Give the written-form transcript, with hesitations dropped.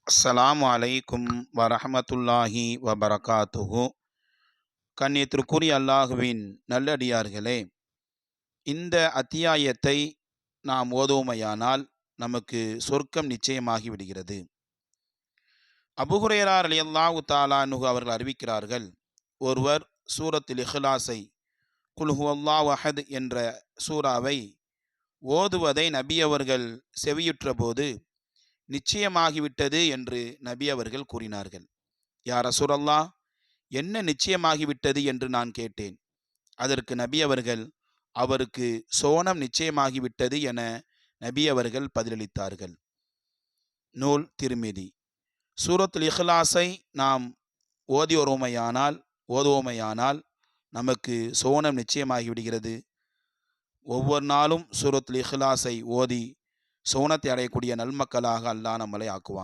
அஸ்ஸலாமு அலைக்கும் வரஹமத்துல்லாஹி வபரகாத்துஹு. கண்ணியத்திற்குரிய அல்லாஹுவின் நல்லடியார்களே, இந்த அத்தியாயத்தை நாம் ஓதுவோமையானால் நமக்கு சொர்க்கம் நிச்சயமாகி விடுகிறது. அபூ ஹுரைரா ரலியல்லாஹு தஆலா அன்ஹு அவர்கள் அறிவிக்கிறார்கள், ஒருவர் சூரத்துல் இஹ்லாஸை, குல் ஹுவல்லாஹு அஹத் என்ற சூறாவை ஓதுவதை நபி அவர்கள் செவியுற்ற போது நிச்சயமாகிவிட்டது என்று நபி அவர்கள் கூறினார்கள். யா ரசூலல்லாஹ், என்ன நிச்சயமாகிவிட்டது என்று நான் கேட்டேன். அதற்கு நபி அவர்கள், அவருக்கு சோனம் நிச்சயமாகிவிட்டது என நபி அவர்கள் பதிலளித்தார்கள். நூல் திர்மிதி. சூரத்துல் இஹ்லாஸை நாம் ஓதுவோமையானால் நமக்கு சோனம் நிச்சயமாகிவிடுகிறது. ஒவ்வொரு நாளும் சூரத்துல் இஹ்லாஸை ஓதி சோனத்தை அடையக்கூடிய நல்மக்களாக அல்லாஹ் நம்மளை ஆக்குவான்.